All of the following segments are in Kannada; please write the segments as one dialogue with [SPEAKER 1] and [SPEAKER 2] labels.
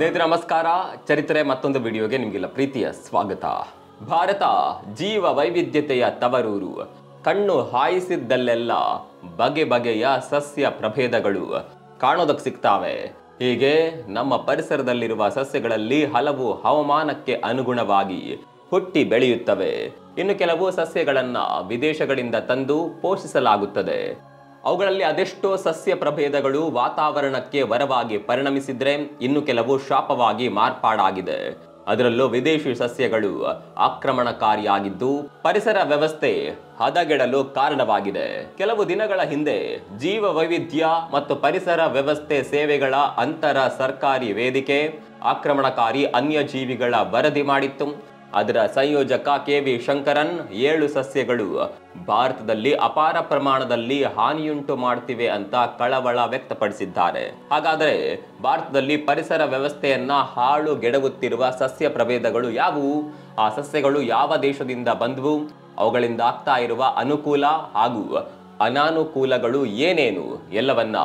[SPEAKER 1] ಸ್ನೇಹಿತರೆ ನಮಸ್ಕಾರ. ಚರಿತ್ರೆ ಮತ್ತೊಂದು ವಿಡಿಯೋಗೆ ನಿಮಗೆಲ್ಲ ಪ್ರೀತಿಯ ಸ್ವಾಗತ. ಭಾರತ ಜೀವ ವೈವಿಧ್ಯತೆಯ ತವರೂರು. ಕಣ್ಣು ಹಾಯಿಸಿದ್ದಲ್ಲೆಲ್ಲ ಬಗೆ ಬಗೆಯ ಸಸ್ಯ ಪ್ರಭೇದಗಳು ಕಾಣೋದಕ್ಕೆ ಸಿಗ್ತಾವೆ. ಹೀಗೆ ನಮ್ಮ ಪರಿಸರದಲ್ಲಿರುವ ಸಸ್ಯಗಳಲ್ಲಿ ಹಲವು ಹವಾಮಾನಕ್ಕೆ ಅನುಗುಣವಾಗಿ ಹುಟ್ಟಿ ಬೆಳೆಯುತ್ತವೆ. ಇನ್ನು ಕೆಲವು ಸಸ್ಯಗಳನ್ನ ವಿದೇಶಗಳಿಂದ ತಂದು ಪೋಷಿಸಲಾಗುತ್ತದೆ. ಅವುಗಳಲ್ಲಿ ಅದೆಷ್ಟೋ ಸಸ್ಯ ಪ್ರಭೇದಗಳು ವಾತಾವರಣಕ್ಕೆ ವರವಾಗಿ ಪರಿಣಮಿಸಿದ್ರೆ ಇನ್ನು ಕೆಲವು ಶಾಪವಾಗಿ ಮಾರ್ಪಾಡಾಗಿದೆ. ಅದರಲ್ಲೂ ವಿದೇಶಿ ಸಸ್ಯಗಳು ಆಕ್ರಮಣಕಾರಿಯಾಗಿದ್ದು ಪರಿಸರ ವ್ಯವಸ್ಥೆ ಹದಗೆಡಲು ಕಾರಣವಾಗಿದೆ. ಕೆಲವು ದಿನಗಳ ಹಿಂದೆ ಜೀವ ವೈವಿಧ್ಯ ಮತ್ತು ಪರಿಸರ ವ್ಯವಸ್ಥೆ ಸೇವೆಗಳ ಅಂತರ ಸರ್ಕಾರಿ ವೇದಿಕೆ ಆಕ್ರಮಣಕಾರಿ ಅನ್ಯಜೀವಿಗಳ ವರದಿ ಮಾಡಿತ್ತು. ಅದರ ಸಂಯೋಜಕ ಕೆ.ವಿ. ಶಂಕರನ್ 7 ಸಸ್ಯಗಳು ಭಾರತದಲ್ಲಿ ಅಪಾರ ಪ್ರಮಾಣದಲ್ಲಿ ಹಾನಿಯುಂಟು ಮಾಡ್ತಿವೆ ಅಂತ ಕಳವಳ ವ್ಯಕ್ತಪಡಿಸಿದ್ದಾರೆ. ಹಾಗಾದರೆ ಭಾರತದಲ್ಲಿ ಪರಿಸರ ವ್ಯವಸ್ಥೆಯನ್ನ ಹಾಳುಗೆಡವುತ್ತಿರುವ ಸಸ್ಯ ಪ್ರಭೇದಗಳು ಯಾವುವು? ಆ ಸಸ್ಯಗಳು ಯಾವ ದೇಶದಿಂದ ಬಂದವು? ಅವುಗಳಿಂದ ಆಗ್ತಾ ಇರುವ ಅನುಕೂಲ ಹಾಗೂ ಅನಾನುಕೂಲಗಳು ಏನೇನು ಎಲ್ಲವನ್ನ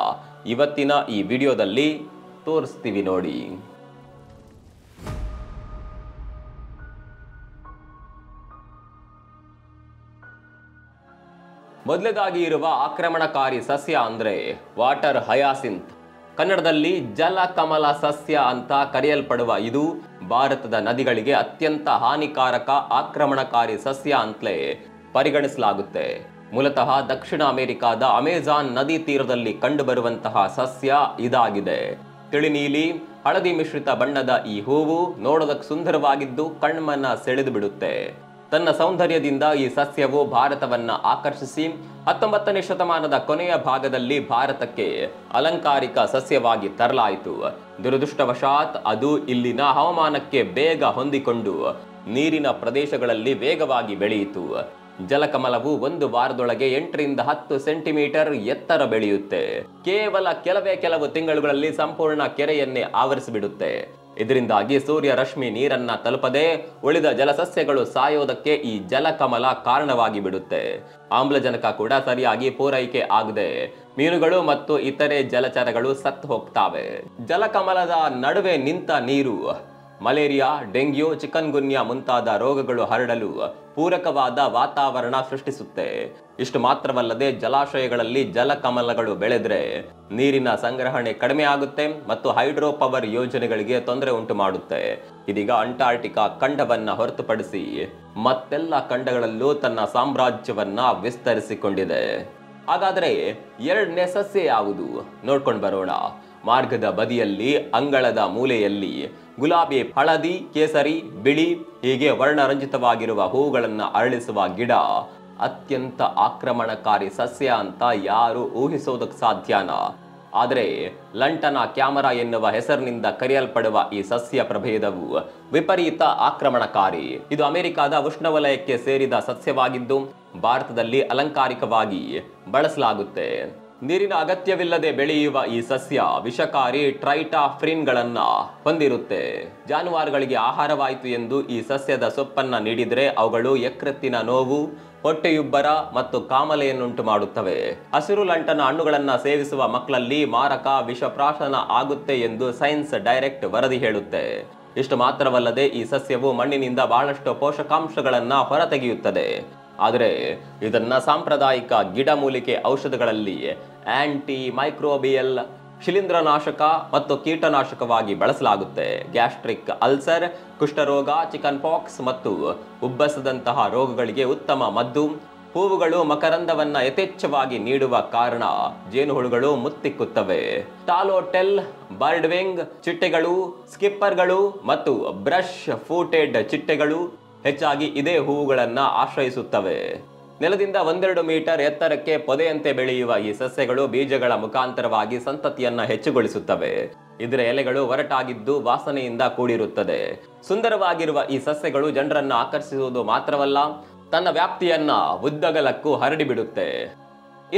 [SPEAKER 1] ಇವತ್ತಿನ ಈ ವಿಡಿಯೋದಲ್ಲಿ ತೋರಿಸ್ತೀವಿ ನೋಡಿ. ಮೊದಲದಾಗಿ ಇರುವ ಆಕ್ರಮಣಕಾರಿ ಸಸ್ಯ ಅಂದ್ರೆ ವಾಟರ್ ಹಯಾಸಿಂತ್, ಕನ್ನಡದಲ್ಲಿ ಜಲಕಮಲ ಸಸ್ಯ ಅಂತ ಕರೆಯಲ್ಪಡುವ ಇದು ಭಾರತದ ನದಿಗಳಿಗೆ ಅತ್ಯಂತ ಹಾನಿಕಾರಕ ಆಕ್ರಮಣಕಾರಿ ಸಸ್ಯ ಅಂತಲೇ ಪರಿಗಣಿಸಲಾಗುತ್ತೆ. ಮೂಲತಃ ದಕ್ಷಿಣ ಅಮೆರಿಕಾದ ಅಮೆಜಾನ್ ನದಿ ತೀರದಲ್ಲಿ ಕಂಡುಬರುವಂತಹ ಸಸ್ಯ ಇದಾಗಿದೆ. ತಿಳಿ ನೀಲಿ ಹಳದಿ ಮಿಶ್ರಿತ ಬಣ್ಣದ ಈ ಹೂವು ನೋಡೋದಕ್ಕೆ ಸುಂದರವಾಗಿದ್ದು ಕಣ್ಮನ ಸೆಳೆದು ಬಿಡುತ್ತೆ. ತನ್ನ ಸೌಂದರ್ಯದಿಂದ ಈ ಸಸ್ಯವು ಭಾರತವನ್ನ ಆಕರ್ಷಿಸಿ 19ನೇ ಶತಮಾನದ ಕೊನೆಯ ಭಾಗದಲ್ಲಿ ಭಾರತಕ್ಕೆ ಅಲಂಕಾರಿಕ ಸಸ್ಯವಾಗಿ ತರಲಾಯಿತು. ದುರದೃಷ್ಟವಶಾತ್ ಅದು ಇಲ್ಲಿನ ಹವಾಮಾನಕ್ಕೆ ಬೇಗ ಹೊಂದಿಕೊಂಡು ನೀರಿನ ಪ್ರದೇಶಗಳಲ್ಲಿ ವೇಗವಾಗಿ ಬೆಳೆಯಿತು. ಜಲಕಮಲವು 1 ವಾರದೊಳಗೆ 8 ರಿಂದ 10 ಸೆಂಟಿಮೀಟರ್ ಎತ್ತರ ಬೆಳೆಯುತ್ತೆ. ಕೇವಲ ಕೆಲವು ತಿಂಗಳುಗಳಲ್ಲಿ ಸಂಪೂರ್ಣ ಕೆರೆಯನ್ನೇ ಆವರಿಸಿಬಿಡುತ್ತೆ. ಇದರಿಂದಾಗಿ ಸೂರ್ಯ ರಶ್ಮಿ ನೀರನ್ನ ತಲುಪದೆ ಉಳಿದ ಜಲಸಸ್ಯಗಳು ಸಾಯೋದಕ್ಕೆ ಈ ಜಲಕಮಲ ಕಾರಣವಾಗಿ ಬಿಡುತ್ತೆ. ಆಮ್ಲಜನಕ ಕೂಡ ಸರಿಯಾಗಿ ಪೂರೈಕೆ ಆಗದೆ ಮೀನುಗಳು ಮತ್ತು ಇತರೆ ಜಲಚರಗಳು ಸತ್ತು ಹೋಗ್ತಾವೆ. ಜಲಕಮಲದ ನಡುವೆ ನಿಂತ ನೀರು ಮಲೇರಿಯಾ, ಡೆಂಗ್ಯೂ, ಚಿಕನ್ ಗುನ್ಯಾ ಮುಂತಾದ ರೋಗಗಳು ಹರಡಲು ಪೂರಕವಾದ ವಾತಾವರಣ ಸೃಷ್ಟಿಸುತ್ತೆ. ಇಷ್ಟು ಮಾತ್ರವಲ್ಲದೆ ಜಲಾಶಯಗಳಲ್ಲಿ ಜಲಕಮಲಗಳು ಬೆಳೆದ್ರೆ ನೀರಿನ ಸಂಗ್ರಹಣೆ ಕಡಿಮೆ ಆಗುತ್ತೆ ಮತ್ತು ಹೈಡ್ರೋ ಪವರ್ ಯೋಜನೆಗಳಿಗೆ ತೊಂದರೆ ಉಂಟು ಮಾಡುತ್ತೆ. ಇದೀಗ ಅಂಟಾರ್ಟಿಕಾ ಖಂಡವನ್ನ ಹೊರತುಪಡಿಸಿ ಮತ್ತೆಲ್ಲ ಖಂಡಗಳಲ್ಲೂ ತನ್ನ ಸಾಮ್ರಾಜ್ಯವನ್ನ ವಿಸ್ತರಿಸಿಕೊಂಡಿದೆ. ಹಾಗಾದ್ರೆ 2ನೇ ಸಸ್ಯ ಯಾವುದು ನೋಡ್ಕೊಂಡು ಬರೋಣ. ಮಾರ್ಗದ ಬದಿಯಲ್ಲಿ ಅಂಗಳದ ಮೂಲೆಯಲ್ಲಿ ಗುಲಾಬಿ, ಹಳದಿ, ಕೇಸರಿ, ಬಿಳಿ ಹೀಗೆ ವರ್ಣರಂಜಿತವಾಗಿರುವ ಹೂಗಳನ್ನು ಅರಳಿಸುವ ಗಿಡ ಅತ್ಯಂತ ಆಕ್ರಮಣಕಾರಿ ಸಸ್ಯ ಅಂತ ಯಾರು ಊಹಿಸೋದಕ್ಕೆ ಸಾಧ್ಯನಾ? ಆದರೆ ಲಂಟನ ಕ್ಯಾಮರಾ ಎನ್ನುವ ಹೆಸರಿನಿಂದ ಕರೆಯಲ್ಪಡುವ ಈ ಸಸ್ಯ ಪ್ರಭೇದವು ವಿಪರೀತ ಆಕ್ರಮಣಕಾರಿ. ಇದು ಅಮೆರಿಕದ ಉಷ್ಣವಲಯಕ್ಕೆ ಸೇರಿದ ಸಸ್ಯವಾಗಿದ್ದು ಭಾರತದಲ್ಲಿ ಅಲಂಕಾರಿಕವಾಗಿ ಬಳಸಲಾಗುತ್ತೆ. ನೀರಿನ ಅಗತ್ಯವಿಲ್ಲದೆ ಬೆಳೆಯುವ ಈ ಸಸ್ಯ ವಿಷಕಾರಿ ಟ್ರೈಟಾಫ್ರಿನ್ಗಳನ್ನ ಹೊಂದಿರುತ್ತೆ. ಜಾನುವಾರುಗಳಿಗೆ ಆಹಾರವಾಯಿತು ಎಂದು ಈ ಸಸ್ಯದ ಸೊಪ್ಪನ್ನ ನೀಡಿದ್ರೆ ಅವುಗಳು ಯಕೃತ್ತಿನ ನೋವು, ಹೊಟ್ಟೆಯುಬ್ಬರ ಮತ್ತು ಕಾಮಲೆಯನ್ನುಂಟು ಮಾಡುತ್ತವೆ. ಹಸಿರು ಲಂಟನ ಹಣ್ಣುಗಳನ್ನ ಸೇವಿಸುವ ಮಕ್ಕಳಲ್ಲಿ ಮಾರಕ ವಿಷಪ್ರಾಶನ ಆಗುತ್ತೆ ಎಂದು ಸೈನ್ಸ್ ಡೈರೆಕ್ಟ್ ವರದಿ ಹೇಳುತ್ತೆ. ಇಷ್ಟು ಮಾತ್ರವಲ್ಲದೆ ಈ ಸಸ್ಯವು ಮಣ್ಣಿನಿಂದ ಬಹಳಷ್ಟು ಪೋಷಕಾಂಶಗಳನ್ನ ಹೊರತೆಗೆಯುತ್ತದೆ. ಆದರೆ ಇದನ್ನ ಸಾಂಪ್ರದಾಯಿಕ ಗಿಡಮೂಲಿಕೆ ಔಷಧಗಳಲ್ಲಿ ಆಂಟಿ ಮೈಕ್ರೋಬಿಯಲ್, ಶಿಲೀಂಧ್ರನಾಶಕ ಮತ್ತು ಕೀಟನಾಶಕವಾಗಿ ಬಳಸಲಾಗುತ್ತೆ. ಗ್ಯಾಸ್ಟ್ರಿಕ್ ಅಲ್ಸರ್, ಕುಷ್ಠರೋಗ, ಚಿಕನ್ ಪಾಕ್ಸ್ ಮತ್ತು ಉಬ್ಬಸದಂತಹ ರೋಗಗಳಿಗೆ ಉತ್ತಮ ಮದ್ದು. ಹೂವುಗಳು ಮಕರಂದವನ್ನ ಯಥೇಚ್ಛವಾಗಿ ನೀಡುವ ಕಾರಣ ಜೇನುಹುಳುಗಳು ಮುತ್ತಿಕ್ಕುತ್ತವೆ. ಟಾಲೋಟೆಲ್, ಬರ್ಡ್ವಿಂಗ್ ಚಿಟ್ಟೆಗಳು, ಸ್ಕಿಪ್ಪರ್ಗಳು ಮತ್ತು ಬ್ರಷ್ ಫೂಟೆಡ್ ಚಿಟ್ಟೆಗಳು ಹೆಚ್ಚಾಗಿ ಇದೇ ಹೂವುಗಳನ್ನ ಆಶ್ರಯಿಸುತ್ತವೆ. ನೆಲದಿಂದ 1-2 ಮೀಟರ್ ಎತ್ತರಕ್ಕೆ ಪೊದೆಯಂತೆ ಬೆಳೆಯುವ ಈ ಸಸ್ಯಗಳು ಬೀಜಗಳ ಮುಖಾಂತರವಾಗಿ ಸಂತತಿಯನ್ನ ಹೆಚ್ಚುಗೊಳಿಸುತ್ತವೆ. ಇದರ ಎಲೆಗಳು ಒರಟಾಗಿದ್ದು ವಾಸನೆಯಿಂದ ಕೂಡಿರುತ್ತದೆ. ಸುಂದರವಾಗಿರುವ ಈ ಸಸ್ಯಗಳು ಜನರನ್ನ ಆಕರ್ಷಿಸುವುದು ಮಾತ್ರವಲ್ಲ, ತನ್ನ ವ್ಯಾಪ್ತಿಯನ್ನ ಉದ್ದಗಲಕ್ಕೂ ಹರಡಿಬಿಡುತ್ತೆ.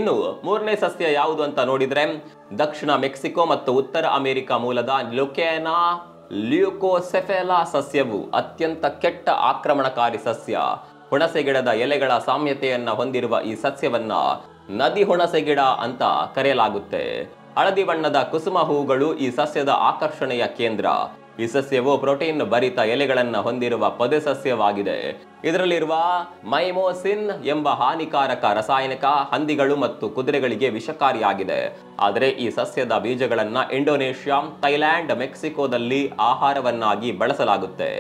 [SPEAKER 1] ಇನ್ನು 3ನೇ ಸಸ್ಯ ಯಾವುದು ಅಂತ ನೋಡಿದ್ರೆ ದಕ್ಷಿಣ ಮೆಕ್ಸಿಕೋ ಮತ್ತು ಉತ್ತರ ಅಮೆರಿಕ ಮೂಲದ ಲುಕೇನಾ ಲ್ಯೂಕೋಸೆಫೆಲಾ ಸಸ್ಯವು ಅತ್ಯಂತ ಕೆಟ್ಟ ಆಕ್ರಮಣಕಾರಿ ಸಸ್ಯ. ಹುಣಸೆ ಗಿಡದ ಎಲೆಗಳ ಸಾಮ್ಯತೆಯನ್ನ ಹೊಂದಿರುವ ಈ ಸಸ್ಯವನ್ನ ನದಿ ಹುಣಸೆ ಗಿಡ ಅಂತ ಕರೆಯಲಾಗುತ್ತೆ. ಹಳದಿ ಬಣ್ಣದ ಕುಸುಮ ಹೂಗಳು ಈ ಸಸ್ಯದ ಆಕರ್ಷಣೆಯ ಕೇಂದ್ರ. ಈ ಸಸ್ಯವು ಪ್ರೋಟೀನ್ ಭರಿತ ಎಲೆಗಳನ್ನು ಹೊಂದಿರುವ ಪೊದೆ ಸಸ್ಯವಾಗಿದೆ. ಇದರಲ್ಲಿರುವ ಮೈಮೋಸಿನ್ ಎಂಬ ಹಾನಿಕಾರಕ ರಾಸಾಯನಿಕ ಹಂದಿಗಳು ಮತ್ತು ಕುದುರೆಗಳಿಗೆ ವಿಷಕಾರಿಯಾಗಿದೆ. ಆದರೆ ಈ ಸಸ್ಯದ ಬೀಜಗಳನ್ನ ಇಂಡೋನೇಷ್ಯಾ, ಥೈಲ್ಯಾಂಡ್, ಮೆಕ್ಸಿಕೋದಲ್ಲಿ ಆಹಾರವನ್ನಾಗಿ ಬಳಸಲಾಗುತ್ತೆ.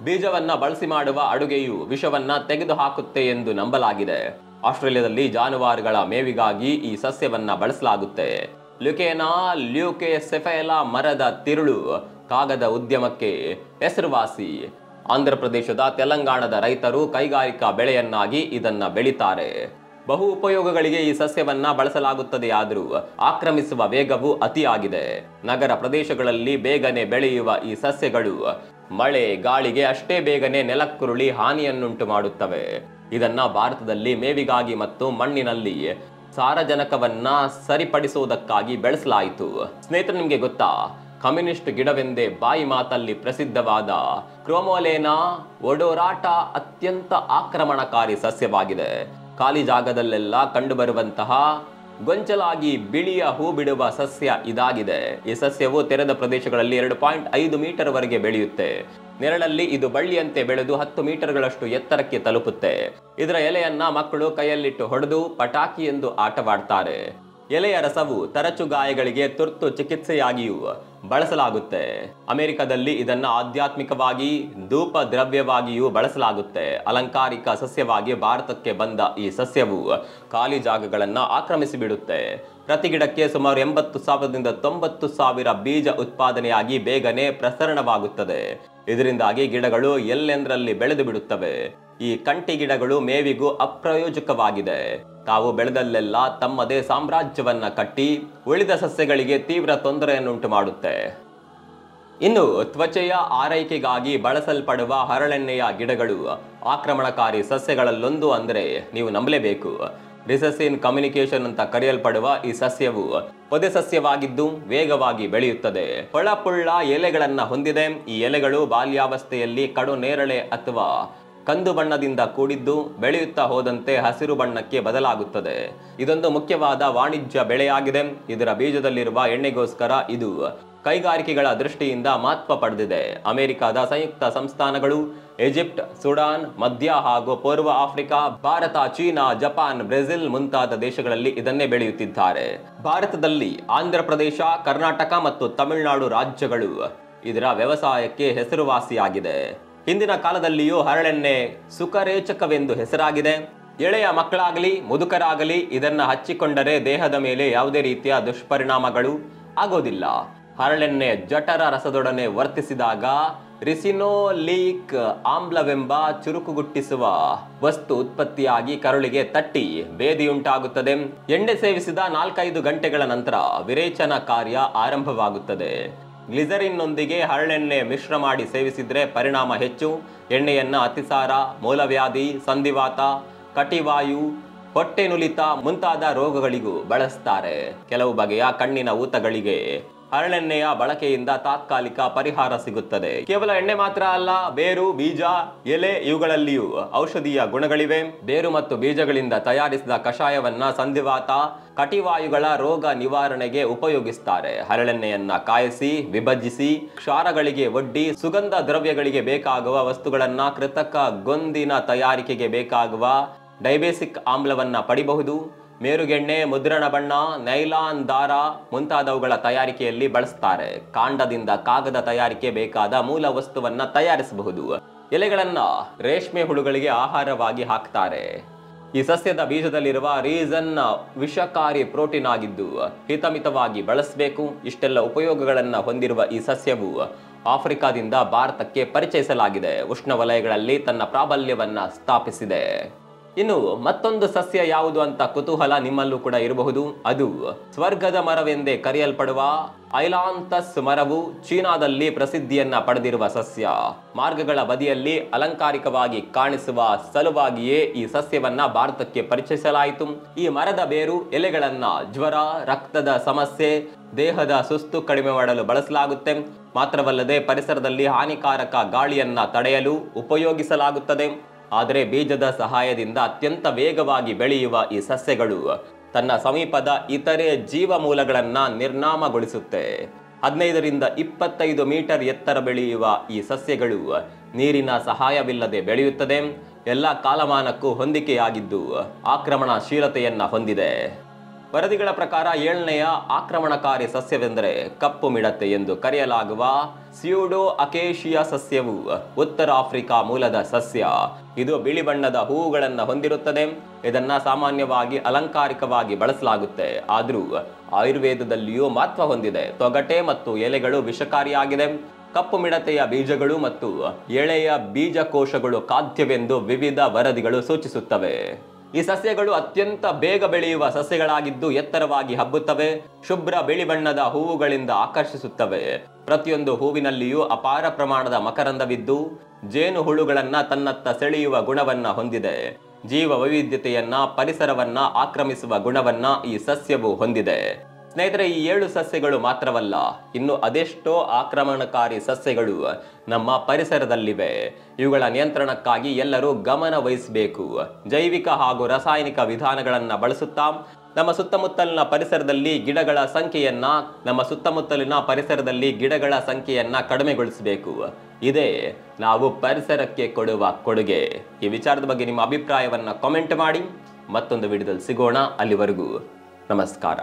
[SPEAKER 1] ಬೀಜವನ್ನ ಬಳಸಿ ಮಾಡುವ ಅಡುಗೆಯು ವಿಷವನ್ನ ತೆಗೆದುಹಾಕುತ್ತೆ ಎಂದು ನಂಬಲಾಗಿದೆ. ಆಸ್ಟ್ರೇಲಿಯಾದಲ್ಲಿ ಜಾನುವಾರುಗಳ ಮೇವಿಗಾಗಿ ಈ ಸಸ್ಯವನ್ನ ಬಳಸಲಾಗುತ್ತೆ. ಲ್ಯುಕೇನಾ ಲ್ಯೂಕೆಸೆಫೆಲಾ ಮರದ ತಿರುಳು ಕಾಗದ ಉದ್ಯಮಕ್ಕೆ ಹೆಸರುವಾಸಿ. ಆಂಧ್ರಪ್ರದೇಶದ, ತೆಲಂಗಾಣದ ರೈತರು ಕೈಗಾರಿಕಾ ಬೆಳೆಯನ್ನಾಗಿ ಇದನ್ನ ಬೆಳೀತಾರೆ. ಬಹು ಉಪಯೋಗಗಳಿಗೆ ಈ ಸಸ್ಯವನ್ನ ಬಳಸಲಾಗುತ್ತದೆಯಾದರೂ ಆಕ್ರಮಿಸುವ ವೇಗವು ಅತಿಯಾಗಿದೆ. ನಗರ ಪ್ರದೇಶಗಳಲ್ಲಿ ಬೇಗನೆ ಬೆಳೆಯುವ ಈ ಸಸ್ಯಗಳು ಮಳೆ, ಗಾಳಿಗೆ ಅಷ್ಟೇ ಬೇಗನೆ ನೆಲಕ್ಕುರುಳಿ ಹಾನಿಯನ್ನುಂಟು ಮಾಡುತ್ತವೆ. ಇದನ್ನ ಭಾರತದಲ್ಲಿ ಮೇವಿಗಾಗಿ ಮತ್ತು ಮಣ್ಣಿನಲ್ಲಿ ಸಾರಜನಕವನ್ನ ಸರಿಪಡಿಸುವುದಕ್ಕಾಗಿ ಬೆಳೆಸಲಾಯಿತು. ಸ್ನೇಹಿತರೆ, ನಿಮಗೆ ಗೊತ್ತಾ, ಕಮ್ಯುನಿಸ್ಟ್ ಗಿಡವೆಂದೇ ಬಾಯಿ ಮಾತಲ್ಲಿ ಪ್ರಸಿದ್ಧವಾದ ಕ್ರೋಮೊಲೇನಾ ಒಡೋರಾಟಾ ಅತ್ಯಂತ ಆಕ್ರಮಣಕಾರಿ ಸಸ್ಯವಾಗಿದೆ. ಖಾಲಿ ಜಾಗದಲ್ಲೆಲ್ಲ ಕಂಡುಬರುವಂತಹ ಗೊಂಚಲಾಗಿ ಬಿಳಿಯ ಹೂ ಬಿಡುವ ಸಸ್ಯ ಇದಾಗಿದೆ. ಈ ಸಸ್ಯವು ತೆರೆದ ಪ್ರದೇಶಗಳಲ್ಲಿ 2.5 ಮೀಟರ್ ವರೆಗೆ ಬೆಳೆಯುತ್ತೆ. ನೆರಳಲ್ಲಿ ಇದು ಬಳ್ಳಿಯಂತೆ ಬೆಳೆದು 10 ಮೀಟರ್ಗಳಷ್ಟು ಎತ್ತರಕ್ಕೆ ತಲುಪುತ್ತೆ. ಇದರ ಎಲೆಯನ್ನ ಮಕ್ಕಳು ಕೈಯಲ್ಲಿಟ್ಟು ಹೊಡೆದು ಪಟಾಕಿ ಎಂದು ಆಟವಾಡ್ತಾರೆ. ಎಲೆಯ ರಸವು ತರಚು ಗಾಯಗಳಿಗೆ ತುರ್ತು ಚಿಕಿತ್ಸೆಯಾಗಿಯೂ ಬಳಸಲಾಗುತ್ತೆ. ಅಮೆರಿಕದಲ್ಲಿ ಇದನ್ನು ಆಧ್ಯಾತ್ಮಿಕವಾಗಿ ಧೂಪ ದ್ರವ್ಯವಾಗಿಯೂ ಬಳಸಲಾಗುತ್ತೆ. ಅಲಂಕಾರಿಕ ಸಸ್ಯವಾಗಿ ಭಾರತಕ್ಕೆ ಬಂದ ಈ ಸಸ್ಯವು ಖಾಲಿ ಜಾಗಗಳನ್ನು ಆಕ್ರಮಿಸಿ ಬಿಡುತ್ತೆ. ಪ್ರತಿ ಗಿಡಕ್ಕೆ ಸುಮಾರು 80,000ದಿಂದ 90,000 ಬೀಜ ಉತ್ಪಾದನೆಯಾಗಿ ಬೇಗನೆ ಪ್ರಸರಣವಾಗುತ್ತದೆ. ಇದರಿಂದಾಗಿ ಗಿಡಗಳು ಎಲ್ಲೆಂದರಲ್ಲಿ ಬೆಳೆದು ಬಿಡುತ್ತವೆ. ಈ ಕಂಟಿ ಗಿಡಗಳು ಮೇವಿಗೂ ಅಪ್ರಯೋಜಕವಾಗಿದೆ. ತಾವು ಬೆಳೆದಲ್ಲೆಲ್ಲ ತಮ್ಮದೇ ಸಾಮ್ರಾಜ್ಯವನ್ನ ಕಟ್ಟಿ ಉಳಿದ ಸಸ್ಯಗಳಿಗೆ ತೀವ್ರ ತೊಂದರೆಯನ್ನುಂಟು ಮಾಡುತ್ತೆ. ಇನ್ನು ತ್ವಚೆಯ ಆರೈಕೆಗಾಗಿ ಬಳಸಲ್ಪಡುವ ಹರಳೆಣ್ಣೆಯ ಗಿಡಗಳು ಆಕ್ರಮಣಕಾರಿ ಸಸ್ಯಗಳಲ್ಲೊಂದು ಅಂದರೆ ನೀವು ನಂಬಲೇಬೇಕು. ರಿಸೆಸಿನ್ ಕಮ್ಯುನಿಕೇಶನ್ ಅಂತ ಕರೆಯಲ್ಪಡುವ ಈ ಸಸ್ಯವು ಪೊದೆ ಸಸ್ಯವಾಗಿದ್ದು ವೇಗವಾಗಿ ಬೆಳೆಯುತ್ತದೆ. ಹೊಳಪುಳ್ಳ ಎಲೆಗಳನ್ನ ಹೊಂದಿದೆ. ಈ ಎಲೆಗಳು ಬಾಲ್ಯಾವಸ್ಥೆಯಲ್ಲಿ ಕಡು ನೇರಳೆ ಅಥವಾ ಕಂದು ಬಣ್ಣದಿಂದ ಕೂಡಿದ್ದು ಬೆಳೆಯುತ್ತಾ ಹೋದಂತೆ ಹಸಿರು ಬಣ್ಣಕ್ಕೆ ಬದಲಾಗುತ್ತದೆ. ಇದೊಂದು ಮುಖ್ಯವಾದ ವಾಣಿಜ್ಯ ಬೆಳೆಯಾಗಿದೆ. ಇದರ ಬೀಜದಲ್ಲಿರುವ ಎಣ್ಣೆಗೋಸ್ಕರ ಇದು ಕೈಗಾರಿಕೆಗಳ ದೃಷ್ಟಿಯಿಂದ ಮಹತ್ವ ಪಡೆದಿದೆ. ಅಮೆರಿಕದ ಸಂಯುಕ್ತ ಸಂಸ್ಥಾನಗಳು, ಈಜಿಪ್ಟ್, ಸುಡಾನ್, ಮಧ್ಯ ಹಾಗೂ ಪೂರ್ವ Africa, Bharat, China, Japan, Brazil ಮುಂತಾದ ದೇಶಗಳಲ್ಲಿ ಇದನ್ನೇ ಬೆಳೆಯುತ್ತಿದ್ದಾರೆ. ಭಾರತದಲ್ಲಿ ಆಂಧ್ರಪ್ರದೇಶ, ಕರ್ನಾಟಕ ಮತ್ತು ತಮಿಳುನಾಡು ರಾಜ್ಯಗಳು ಇದರ ವ್ಯವಸಾಯಕ್ಕೆ ಹೆಸರುವಾಸಿಯಾಗಿದೆ. ಹಿಂದಿನ ಕಾಲದಲ್ಲಿಯೂ ಹರಳೆಣ್ಣೆ ಸುಖರೇಚಕವೆಂದು ಹೆಸರಾಗಿದೆ. ಎಳೆಯ ಮಕ್ಕಳಾಗಲಿ ಮುದುಕರಾಗಲಿ ಇದನ್ನ ಹಚ್ಚಿಕೊಂಡರೆ ದೇಹದ ಮೇಲೆ ಯಾವುದೇ ರೀತಿಯ ದುಷ್ಪರಿಣಾಮಗಳು ಆಗೋದಿಲ್ಲ. ಹರಳೆಣ್ಣೆ ಜಠರ ರಸದೊಡನೆ ವರ್ತಿಸಿದಾಗ ರಿಸಿನೋಲಿಕ್ ಆಮ್ಲವೆಂಬ ಚುರುಕುಗುಟ್ಟಿಸುವ ವಸ್ತು ಉತ್ಪತ್ತಿಯಾಗಿ ಕರುಳಿಗೆ ತಟ್ಟಿ ಬೇದಿಯುಂಟಾಗುತ್ತದೆ. ಎಣ್ಣೆ ಸೇವಿಸಿದ 4-5 ಗಂಟೆಗಳ ನಂತರ ವಿರೇಚನ ಕಾರ್ಯ ಆರಂಭವಾಗುತ್ತದೆ. ಗ್ಲಿಸರಿನ್ನೊಂದಿಗೆ ಹರಳೆಣ್ಣೆ ಮಿಶ್ರ ಮಾಡಿ ಸೇವಿಸಿದ್ರೆ ಪರಿಣಾಮ ಹೆಚ್ಚು. ಎಣ್ಣೆಯನ್ನ ಅತಿಸಾರ, ಮೂಲವ್ಯಾಧಿ, ಸಂಧಿವಾತ, ಕಟಿವಾಯು, ಹೊಟ್ಟೆ ನುಲಿತ ಮುಂತಾದ ರೋಗಗಳಿಗೂ ಬಳಸ್ತಾರೆ. ಕೆಲವು ಬಗೆಯ ಕಣ್ಣಿನ ಊತಗಳಿಗೆ ಹರಳೆಣ್ಣೆಯ ಬಳಕೆಯಿಂದ ತಾತ್ಕಾಲಿಕ ಪರಿಹಾರ ಸಿಗುತ್ತದೆ. ಕೇವಲ ಎಣ್ಣೆ ಮಾತ್ರ ಅಲ್ಲ, ಬೇರು, ಬೀಜ, ಎಲೆ ಇವುಗಳಲ್ಲಿಯೂ ಔಷಧೀಯ ಗುಣಗಳಿವೆ. ಬೇರು ಮತ್ತು ಬೀಜಗಳಿಂದ ತಯಾರಿಸಿದ ಕಷಾಯವನ್ನ ಸಂಧಿವಾತ, ಕಟಿವಾಯುಗಳ ರೋಗ ನಿವಾರಣೆಗೆ ಉಪಯೋಗಿಸ್ತಾರೆ. ಹರಳೆಣ್ಣೆಯನ್ನ ಕಾಯಿಸಿ, ವಿಭಜಿಸಿ, ಕ್ಷಾರಗಳಿಗೆ ಒಡ್ಡಿ, ಸುಗಂಧ ದ್ರವ್ಯಗಳಿಗೆ ಬೇಕಾಗುವ ವಸ್ತುಗಳನ್ನ, ಕೃತಕ ಗೊಂದಿನ ತಯಾರಿಕೆಗೆ ಬೇಕಾಗುವ ಡೈಬೇಸಿಕ್ ಆಮ್ಲವನ್ನ ಪಡಿಬಹುದು. ಮೇರುಗೆಣ್ಣೆ, ಮುದ್ರಣ ಬಣ್ಣ, ನೈಲಾನ್ ದಾರ ಮುಂತಾದವುಗಳ ತಯಾರಿಕೆಯಲ್ಲಿ ಬಳಸ್ತಾರೆ. ಕಾಂಡದಿಂದ ಕಾಗದ ತಯಾರಿಕೆ ಬೇಕಾದ ಮೂಲ ವಸ್ತುವನ್ನ ತಯಾರಿಸಬಹುದು. ಎಲೆಗಳನ್ನ ರೇಷ್ಮೆ ಹುಳುಗಳಿಗೆ ಆಹಾರವಾಗಿ ಹಾಕ್ತಾರೆ. ಈ ಸಸ್ಯದ ಬೀಜದಲ್ಲಿರುವ ರೀಸನ್ ವಿಷಕಾರಿ ಪ್ರೋಟೀನ್ ಆಗಿದ್ದು ಹಿತಮಿತವಾಗಿ ಬಳಸಬೇಕು. ಇಷ್ಟೆಲ್ಲ ಉಪಯೋಗಗಳನ್ನ ಹೊಂದಿರುವ ಈ ಸಸ್ಯವು ಆಫ್ರಿಕಾದಿಂದ ಭಾರತಕ್ಕೆ ಪರಿಚಯಿಸಲಾಗಿದೆ. ಉಷ್ಣವಲಯಗಳಲ್ಲಿ ತನ್ನ ಪ್ರಾಬಲ್ಯವನ್ನ ಸ್ಥಾಪಿಸಿದೆ. ಇನ್ನು ಮತ್ತೊಂದು ಸಸ್ಯ ಯಾವುದು ಅಂತ ಕುತೂಹಲ ನಿಮ್ಮಲ್ಲೂ ಕೂಡ ಇರಬಹುದು. ಅದು ಸ್ವರ್ಗದ ಮರವೆಂದೇ ಕರೆಯಲ್ಪಡುವ ಐಲಾಂಥಸ್ ಮರವು ಚೀನಾದಲ್ಲಿ ಪ್ರಸಿದ್ಧಿಯನ್ನ ಪಡೆದಿರುವ ಸಸ್ಯ. ಮಾರ್ಗಗಳ ಬದಿಯಲ್ಲಿ ಅಲಂಕಾರಿಕವಾಗಿ ಕಾಣಿಸುವ ಸಲುವಾಗಿಯೇ ಈ ಸಸ್ಯವನ್ನ ಭಾರತಕ್ಕೆ ಪರಿಚಯಿಸಲಾಯಿತು. ಈ ಮರದ ಬೇರು, ಎಲೆಗಳನ್ನ ಜ್ವರ, ರಕ್ತದ ಸಮಸ್ಯೆ, ದೇಹದ ಸುಸ್ತು ಕಡಿಮೆ ಮಾಡಲು ಬಳಸಲಾಗುತ್ತೆ. ಮಾತ್ರವಲ್ಲದೆ ಪರಿಸರದಲ್ಲಿ ಹಾನಿಕಾರಕ ಗಾಳಿಯನ್ನ ತಡೆಯಲು ಉಪಯೋಗಿಸಲಾಗುತ್ತದೆ. ಆದರೆ ಬೀಜದ ಸಹಾಯದಿಂದ ಅತ್ಯಂತ ವೇಗವಾಗಿ ಬೆಳೆಯುವ ಈ ಸಸ್ಯಗಳು ತನ್ನ ಸಮೀಪದ ಇತರೆ ಜೀವ ಮೂಲಗಳನ್ನ ನಿರ್ನಾಮಗೊಳಿಸುತ್ತೆ. 15ರಿಂದ 25 ಮೀಟರ್ ಎತ್ತರ ಬೆಳೆಯುವ ಈ ಸಸ್ಯಗಳು ನೀರಿನ ಸಹಾಯವಿಲ್ಲದೆ ಬೆಳೆಯುತ್ತದೆ. ಎಲ್ಲ ಕಾಲಮಾನಕ್ಕೂ ಹೊಂದಿಕೆಯಾಗಿದ್ದು ಆಕ್ರಮಣಶೀಲತೆಯನ್ನ ಹೊಂದಿದೆ. ವರದಿಗಳ ಪ್ರಕಾರ 7ನೆಯ ಆಕ್ರಮಣಕಾರಿ ಸಸ್ಯವೆಂದರೆ ಕಪ್ಪು ಮಿಡತೆ ಎಂದು ಕರೆಯಲಾಗುವ ಸ್ಯೂಡೋ ಅಕೇಶಿಯಾ ಸಸ್ಯವು ಉತ್ತರ ಆಫ್ರಿಕಾ ಮೂಲದ ಸಸ್ಯ. ಇದು ಬಿಳಿ ಬಣ್ಣದ ಹೂವುಗಳನ್ನು ಹೊಂದಿರುತ್ತದೆ. ಇದನ್ನ ಸಾಮಾನ್ಯವಾಗಿ ಅಲಂಕಾರಿಕವಾಗಿ ಬಳಸಲಾಗುತ್ತೆ. ಆದರೂ ಆಯುರ್ವೇದದಲ್ಲಿಯೂ ಮಹತ್ವ ಹೊಂದಿದೆ. ತೊಗಟೆ ಮತ್ತು ಎಲೆಗಳು ವಿಷಕಾರಿಯಾಗಿದೆ. ಕಪ್ಪು ಮಿಡತೆಯ ಬೀಜಗಳು ಮತ್ತು ಎಳೆಯ ಬೀಜಕೋಶಗಳು ಖಾದ್ಯವೆಂದು ವಿವಿಧ ವರದಿಗಳು ಸೂಚಿಸುತ್ತವೆ. ಈ ಸಸ್ಯಗಳು ಅತ್ಯಂತ ಬೇಗ ಬೆಳೆಯುವ ಸಸ್ಯಗಳಾಗಿದ್ದು ಎತ್ತರವಾಗಿ ಹಬ್ಬುತ್ತವೆ. ಶುಭ್ರ ಬಿಳಿ ಬಣ್ಣದ ಹೂವುಗಳಿಂದ ಆಕರ್ಷಿಸುತ್ತವೆ. ಪ್ರತಿಯೊಂದು ಹೂವಿನಲ್ಲಿಯೂ ಅಪಾರ ಪ್ರಮಾಣದ ಮಕರಂದವಿದ್ದು ಜೇನು ಹುಳುಗಳನ್ನ ತನ್ನತ್ತ ಸೆಳೆಯುವ ಗುಣವನ್ನ ಹೊಂದಿದೆ. ಜೀವ ವೈವಿಧ್ಯತೆಯನ್ನ, ಪರಿಸರವನ್ನ ಆಕ್ರಮಿಸುವ ಗುಣವನ್ನ ಈ ಸಸ್ಯವು ಹೊಂದಿದೆ. ಸ್ನೇಹಿತರೆ, ಈ 7 ಸಸ್ಯಗಳು ಮಾತ್ರವಲ್ಲ, ಇನ್ನು ಅದೆಷ್ಟೋ ಆಕ್ರಮಣಕಾರಿ ಸಸ್ಯಗಳು ನಮ್ಮ ಪರಿಸರದಲ್ಲಿವೆ. ಇವುಗಳ ನಿಯಂತ್ರಣಕ್ಕಾಗಿ ಎಲ್ಲರೂ ಗಮನ ವಹಿಸಬೇಕು. ಜೈವಿಕ ಹಾಗೂ ರಾಸಾಯನಿಕ ವಿಧಾನಗಳನ್ನು ಬಳಸುತ್ತಾ ನಮ್ಮ ಸುತ್ತಮುತ್ತಲಿನ ಪರಿಸರದಲ್ಲಿ ಗಿಡಗಳ ಸಂಖ್ಯೆಯನ್ನ ಕಡಿಮೆಗೊಳಿಸಬೇಕು. ಇದೇ ನಾವು ಪರಿಸರಕ್ಕೆ ಕೊಡುವ ಕೊಡುಗೆ. ಈ ವಿಚಾರದ ಬಗ್ಗೆ ನಿಮ್ಮ ಅಭಿಪ್ರಾಯವನ್ನ ಕಾಮೆಂಟ್ ಮಾಡಿ. ಮತ್ತೊಂದು ವಿಡಿಯೋದಲ್ಲಿ ಸಿಗೋಣ. ಅಲ್ಲಿವರೆಗೂ ನಮಸ್ಕಾರ.